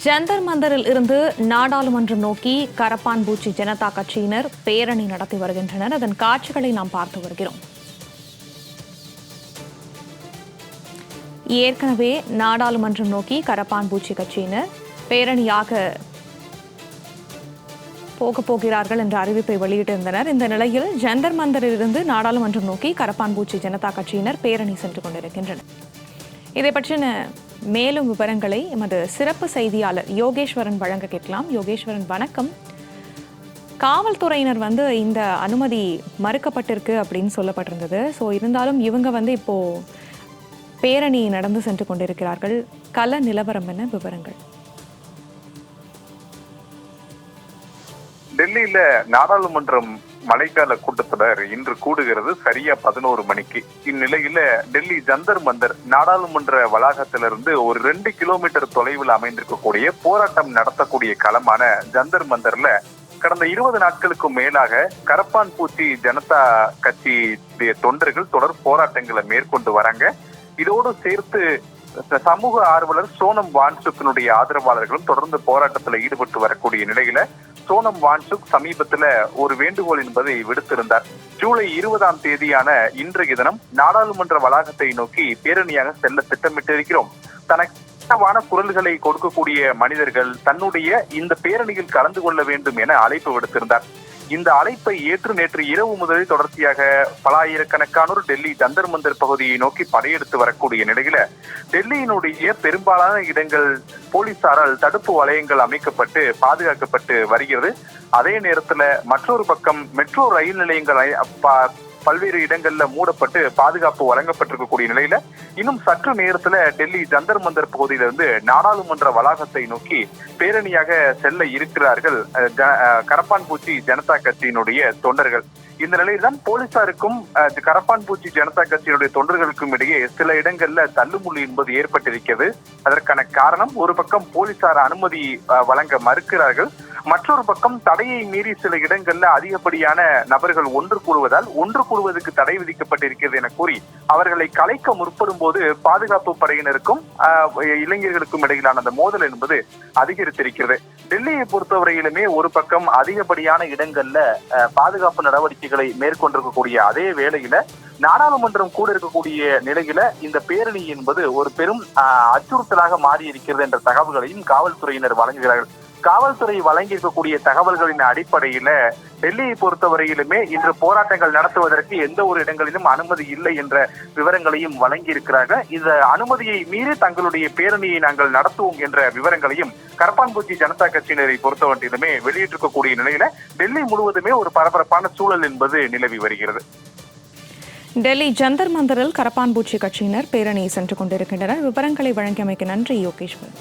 ஜந்தர் மந்தரில் இருந்து நாடாளுமன்றம் நோக்கி கரப்பான்பூச்சி ஜனதா கட்சியினர் பேரணி நடத்தி வருகின்றனர். அதன் காட்சிகளை நாம் பார்த்து வருகிறோம். ஏற்கனவே நாடாளுமன்றம் நோக்கி கரப்பான்பூச்சி கட்சியினர் பேரணியாக போகப் போகிறார்கள் என்ற அறிவிப்பை வெளியிட்டிருந்தனர். இந்த நிலையில் ஜந்தர் மந்தரில் இருந்து நாடாளுமன்றம் நோக்கி கரப்பான்பூச்சி ஜனதா கட்சியினர் பேரணி சென்று கொண்டிருக்கின்றனர். இதை பற்றின மேலும் விவரங்களை எமது சிறப்பு செய்தியாளர் யோகேஸ்வரன் வழங்க கேட்கலாம். யோகேஸ்வரன், வணக்கம். காவல்துறையினர் இந்த அனுமதி மறுக்கப்பட்டிருக்கு அப்படின்னு சொல்லப்பட்டிருந்தது. ஸோ இருந்தாலும் இவங்க இப்போ பேரணி நடந்து சென்று கொண்டிருக்கிறார்கள். கள நிலவரம் என்ன, விவரங்கள்? டெல்லியில நாடாளுமன்றம் மழைக்கால கூட்டத்தொடர் இன்று கூடுகிறது சரியா 11 மணிக்கு. இந்நிலையில டெல்லி ஜந்தர் மந்தர் நாடாளுமன்ற வளாகத்திலிருந்து ஒரு 2 கிலோமீட்டர் தொலைவில் அமைந்திருக்கக்கூடிய போராட்டம் நடத்தக்கூடிய களமான ஜந்தர் மந்தர்ல கடந்த 20 நாட்களுக்கு மேலாக கரப்பான்பூச்சி ஜனதா கட்சி தொண்டர்கள் தொடர் போராட்டங்களை மேற்கொண்டு வராங்க. இதோடு சேர்த்து சமூக ஆர்வலர் சோனம் வான்சுக்கினுடைய ஆதரவாளர்களும் தொடர்ந்து போராட்டத்தில் ஈடுபட்டு வரக்கூடிய நிலையில சோனம் வான்சுக் சமீபத்துல ஒரு வேண்டுகோள் என்பதை விடுத்திருந்தார். ஜூலை 20ஆம் தேதியான இன்றைய தினம் நாடாளுமன்ற வளாகத்தை நோக்கி பேரணியாக செல்ல திட்டமிட்டிருக்கிறோம். தனக்கான குரல்களை கொடுக்கக்கூடிய மனிதர்கள் தன்னுடைய இந்த பேரணியில் கலந்து கொள்ள வேண்டும் என அழைப்பு விடுத்திருந்தார். இந்த அழைப்பை ஏற்று நேற்று இரவு முதலில் தொடர்ச்சியாக பல ஆயிரக்கணக்கானோர் டெல்லி ஜந்தர் மந்தர் பகுதியை நோக்கி படையெடுத்து வரக்கூடிய நிலையில டெல்லியினுடைய பெரும்பாலான இடங்கள் போலீசாரால் தடுப்பு வளையங்கள் அமைக்கப்பட்டு பாதுகாக்கப்பட்டு வருகிறது. அதே நேரத்துல மற்றொரு பக்கம் மெட்ரோ ரயில் நிலையங்கள் பல்வேறு இடங்கள்ல மூடப்பட்டு பாதுகாப்பு வழங்கப்பட்டிருக்கக்கூடிய நிலையில இன்னும் சற்று நேரத்துல டெல்லி ஜந்தர் மந்தர் பகுதியிலிருந்து நாடாளுமன்ற வளாகத்தை நோக்கி பேரணியாக செல்ல இருக்கிறார்கள் கரப்பான்பூச்சி ஜனதா கட்சியினுடைய தொண்டர்கள். இந்த நிலையில்தான் போலீசாருக்கும் கரப்பான்பூச்சி ஜனதா கட்சியினுடைய தொண்டர்களுக்கும் இடையே சில இடங்கள்ல தள்ளுமுள்ளு என்பது ஏற்பட்டிருக்கிறது. அதற்கான காரணம், ஒரு பக்கம் போலீசார் அனுமதி வழங்க மறுக்கிறார்கள், மற்றொரு பக்கம் தடையை மீறி சில இடங்கள்ல அதிகப்படியான நபர்கள் ஒன்று கூடுவதற்கு தடை விதிக்கப்பட்டிருக்கிறது என கூறி அவர்களை கலைக்க முற்படும் போது பாதுகாப்பு படையினருக்கும் இளைஞர்களுக்கும் இடையிலான அந்த மோதல் என்பது அதிகரித்திருக்கிறது. டெல்லியை பொறுத்தவரையிலுமே ஒரு பக்கம் அதிகப்படியான இடங்கள்ல பாதுகாப்பு நடவடிக்கைகளை மேற்கொண்டிருக்கக்கூடிய அதே வேளையில நாடாளுமன்றம் கூட இருக்கக்கூடிய நிலையில இந்த பேரணி என்பது ஒரு பெரும் அச்சுறுத்தலாக மாறி இருக்கிறது என்ற தகவல்களையும் காவல்துறையினர் வழங்குகிறார்கள். காவல்துறை வழங்கி இருக்கக்கூடிய தகவல்களின் அடிப்படையில டெல்லியை பொறுத்தவரையிலுமே இன்று போராட்டங்கள் நடத்துவதற்கு எந்த ஒரு இடங்களிலும் அனுமதி இல்லை என்ற விவரங்களையும் வழங்கி இருக்கிறார்கள். இந்த அனுமதியை மீறி தங்களுடைய பேரணியை நாங்கள் நடத்துவோம் என்ற விவரங்களையும் கரப்பான்பூச்சி ஜனதா கட்சியினரை பொறுத்தவரையிலுமே வெளியிட்டிருக்கக்கூடிய நிலையில டெல்லி முழுவதுமே ஒரு பரபரப்பான சூழல் என்பது நிலவி வருகிறது. டெல்லி ஜந்தர் மந்தரில் கரப்பான்பூச்சி கட்சியினர் பேரணி சென்று கொண்டிருக்கின்றனர். விவரங்களை வழங்கியமைக்கு நன்றி யோகேஸ்வரன்.